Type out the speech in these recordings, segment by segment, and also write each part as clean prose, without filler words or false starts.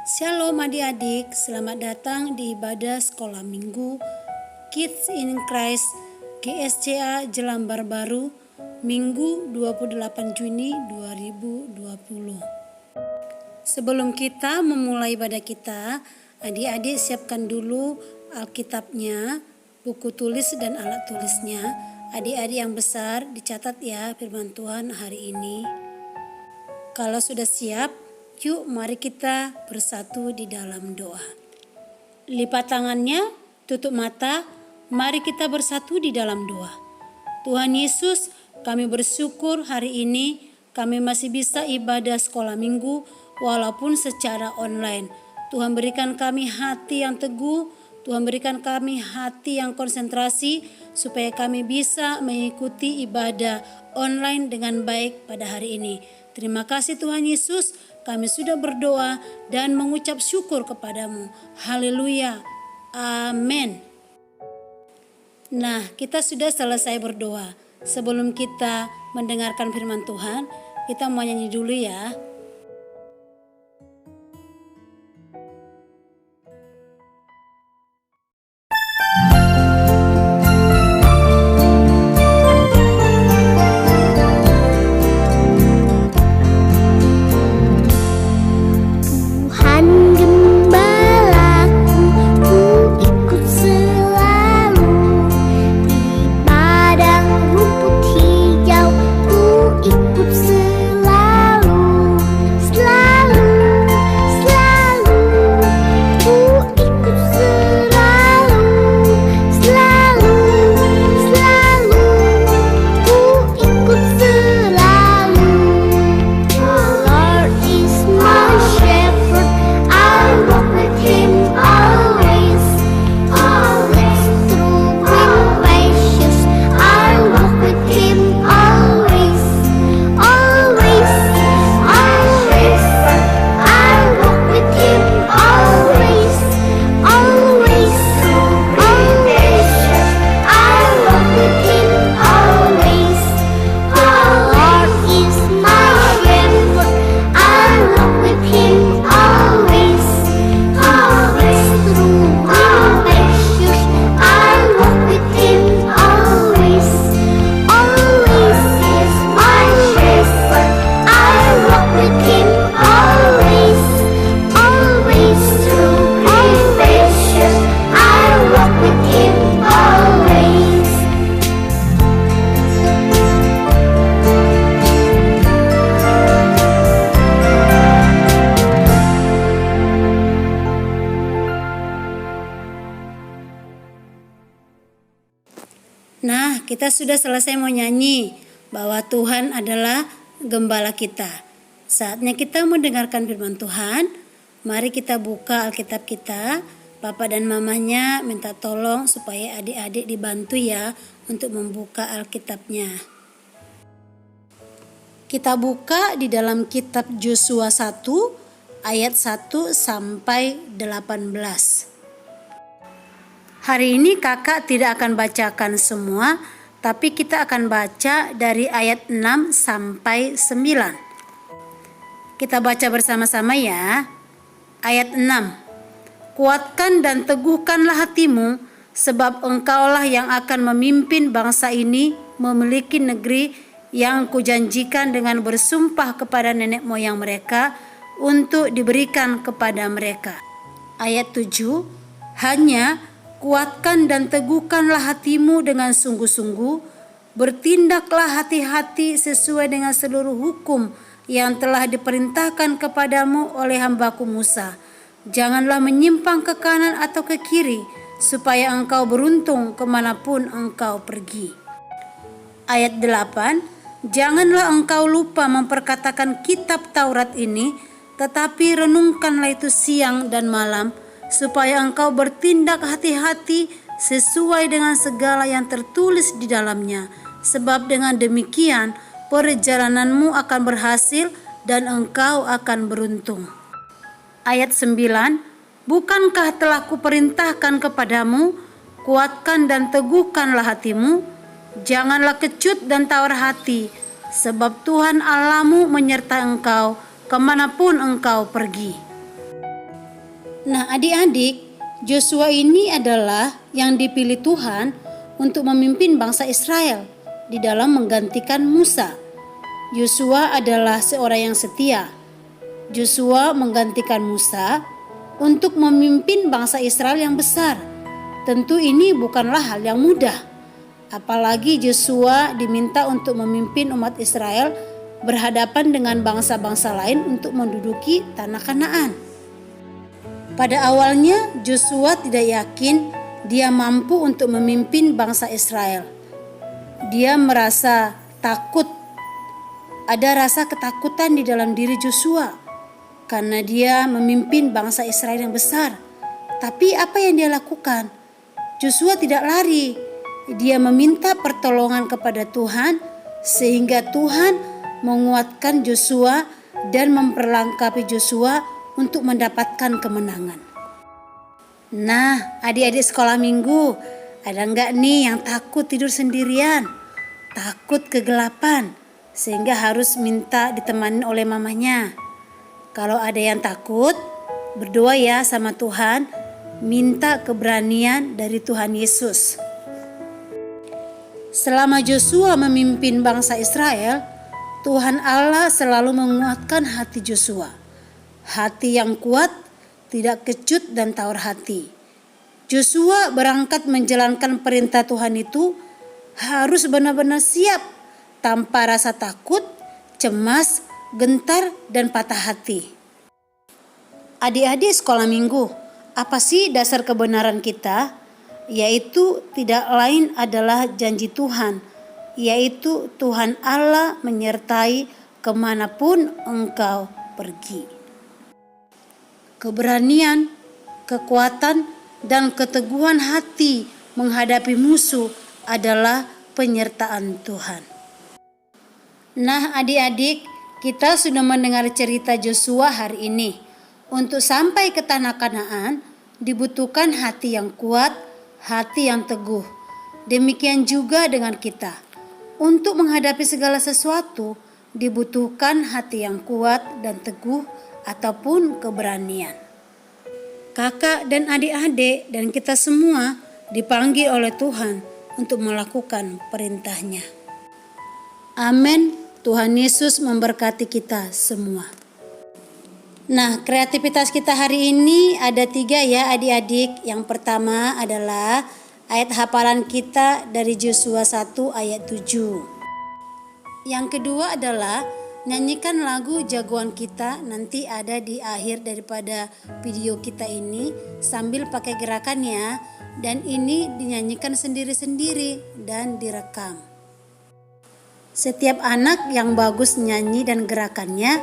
Shalom adik-adik, selamat datang di ibadah sekolah minggu Kids in Christ GSCA Jelambar Baru, Minggu 28 Juni 2020. Sebelum kita memulai ibadah kita, adik-adik siapkan dulu Alkitabnya, buku tulis dan alat tulisnya. Adik-adik yang besar dicatat ya firman Tuhan hari ini. Kalau sudah siap, yuk mari kita bersatu di dalam doa. Lipat tangannya, tutup mata, mari kita bersatu di dalam doa. Tuhan Yesus, kami bersyukur hari ini kami masih bisa ibadah sekolah minggu walaupun secara online. Tuhan berikan kami hati yang teguh, Tuhan berikan kami hati yang konsentrasi supaya kami bisa mengikuti ibadah online dengan baik pada hari ini. Terima kasih Tuhan Yesus, kami sudah berdoa dan mengucap syukur kepadamu. Haleluya. Amin. Nah, kita sudah selesai berdoa. Sebelum kita mendengarkan firman Tuhan, kita mau nyanyi dulu ya. Nah, kita sudah selesai mau nyanyi bahwa Tuhan adalah gembala kita. Saatnya kita mendengarkan firman Tuhan. Mari kita buka Alkitab kita. Papa dan mamanya minta tolong supaya adik-adik dibantu ya untuk membuka Alkitabnya. Kita buka di dalam kitab Yosua 1 ayat 1 sampai 18. Hari ini kakak tidak akan bacakan semua, tapi kita akan baca dari ayat 6 sampai 9. Kita baca bersama-sama ya. Ayat 6. Kuatkan dan teguhkanlah hatimu, sebab engkaulah yang akan memimpin bangsa ini memiliki negeri yang kujanjikan dengan bersumpah kepada nenek moyang mereka untuk diberikan kepada mereka. Ayat 7. Hanya kuatkan dan teguhkanlah hatimu dengan sungguh-sungguh, bertindaklah hati-hati sesuai dengan seluruh hukum yang telah diperintahkan kepadamu oleh hambaku Musa. Janganlah menyimpang ke kanan atau ke kiri, supaya engkau beruntung kemanapun engkau pergi. Ayat 8, janganlah engkau lupa memperkatakan kitab Taurat ini, tetapi renungkanlah itu siang dan malam, supaya engkau bertindak hati-hati sesuai dengan segala yang tertulis di dalamnya. Sebab dengan demikian perjalananmu akan berhasil dan engkau akan beruntung. Ayat 9, bukankah telah kuperintahkan kepadamu, kuatkan dan teguhkanlah hatimu, janganlah kecut dan tawar hati, sebab Tuhan Allahmu menyertai engkau kemanapun engkau pergi. Nah, adik-adik, Joshua ini adalah yang dipilih Tuhan untuk memimpin bangsa Israel di dalam menggantikan Musa. Joshua adalah seorang yang setia. Joshua menggantikan Musa untuk memimpin bangsa Israel yang besar. Tentu ini bukanlah hal yang mudah. Apalagi Joshua diminta untuk memimpin umat Israel berhadapan dengan bangsa-bangsa lain untuk menduduki tanah Kanaan. Pada awalnya Joshua tidak yakin dia mampu untuk memimpin bangsa Israel. Dia merasa takut. Ada rasa ketakutan di dalam diri Joshua karena dia memimpin bangsa Israel yang besar. Tapi apa yang dia lakukan? Joshua tidak lari. Dia meminta pertolongan kepada Tuhan sehingga Tuhan menguatkan Joshua dan memperlengkapi Joshua untuk mendapatkan kemenangan. Nah, adik-adik sekolah minggu, ada enggak nih yang takut tidur sendirian? Takut kegelapan sehingga harus minta ditemani oleh mamanya. Kalau ada yang takut, berdoa ya sama Tuhan, minta keberanian dari Tuhan Yesus. Selama Joshua memimpin bangsa Israel, Tuhan Allah selalu menguatkan hati Joshua. Hati yang kuat, tidak kecut dan tawar hati. Joshua berangkat menjalankan perintah Tuhan itu harus benar-benar siap tanpa rasa takut, cemas, gentar, dan patah hati. Adik-adik sekolah minggu, apa sih dasar kebenaran kita? Yaitu tidak lain adalah janji Tuhan, yaitu Tuhan Allah menyertai kemanapun engkau pergi. Keberanian, kekuatan, dan keteguhan hati menghadapi musuh adalah penyertaan Tuhan. Nah, adik-adik, kita sudah mendengar cerita Joshua hari ini. Untuk sampai ke tanah Kanaan dibutuhkan hati yang kuat, hati yang teguh. Demikian juga dengan kita. Untuk menghadapi segala sesuatu dibutuhkan hati yang kuat dan teguh ataupun keberanian. Kakak dan adik-adik dan kita semua dipanggil oleh Tuhan untuk melakukan perintahnya. Amin. Tuhan Yesus memberkati kita semua. Nah, kreativitas kita hari ini ada 3 ya adik-adik. Yang pertama adalah ayat hafalan kita dari Joshua 1 ayat 7. Yang kedua adalah nyanyikan lagu jagoan kita, nanti ada di akhir daripada video kita ini sambil pakai gerakan ya. Dan ini dinyanyikan sendiri-sendiri dan direkam. Setiap anak yang bagus nyanyi dan gerakannya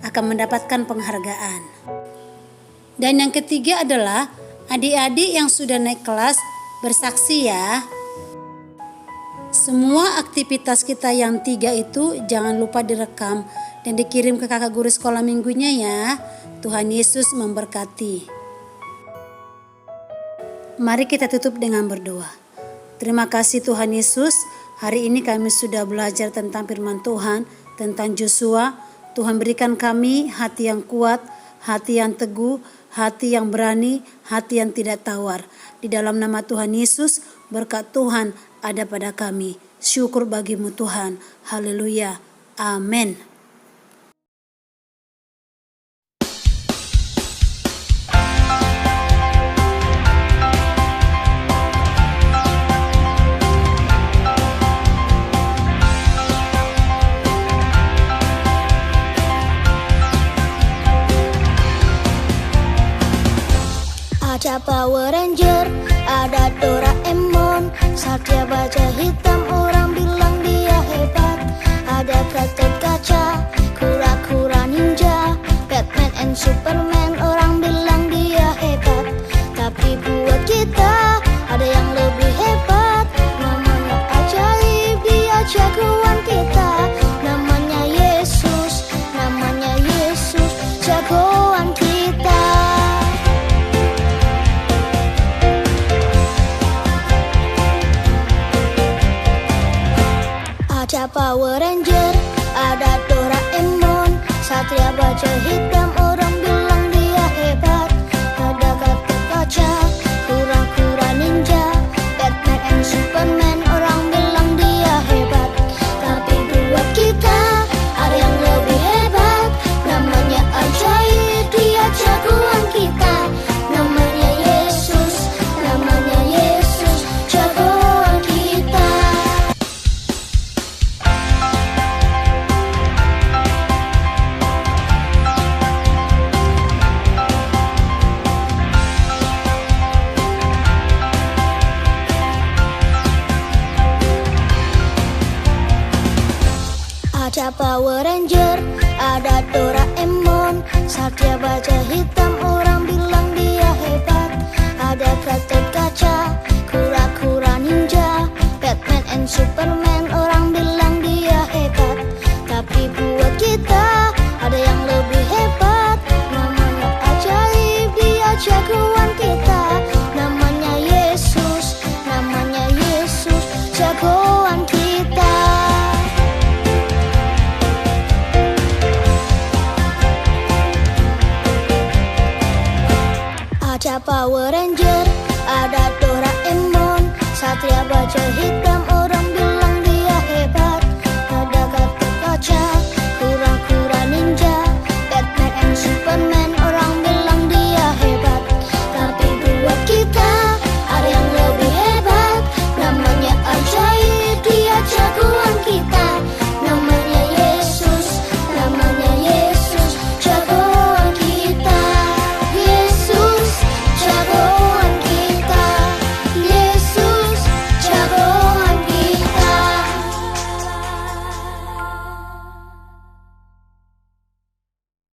akan mendapatkan penghargaan. Dan yang ketiga adalah adik-adik yang sudah naik kelas bersaksi ya. Semua aktivitas kita yang 3 itu jangan lupa direkam dan dikirim ke kakak guru sekolah minggunya ya. Tuhan Yesus memberkati. Mari kita tutup dengan berdoa. Terima kasih Tuhan Yesus, hari ini kami sudah belajar tentang firman Tuhan, tentang Joshua. Tuhan berikan kami hati yang kuat, hati yang teguh, hati yang berani, hati yang tidak tawar. Di dalam nama Tuhan Yesus, berkat Tuhan ada pada kami. Syukur bagimu Tuhan. Haleluya. Amin. Ada Power Ranger, ada Doraemon, Satya Baja Hitam, orang bilang dia hebat. Ada Gatot Kaca, kura-kura ninja, Batman and Superman, orang bilang dia hebat. Tapi buat kita ada yang lebih hebat, namanya ajaib, dia jagoan kita. Namanya Yesus, jagoan kita. Ada Power Ranger, ada Doraemon, Satria Baja Hitam, orang bilang dia Ada Power Ranger, ada Doraemon, Satria Baja Hitam, orang bilang dia hebat. Ada Gatot Kaca, kura-kura ninja, Batman and Superman, orang bilang dia hebat. Tapi buat kita ada yang lebih hebat, namanya ajaib, dia jagoan kita. Namanya Yesus, jagoan kita. Ada Power Ranger, ada Doraemon, Satria Baja Hitam,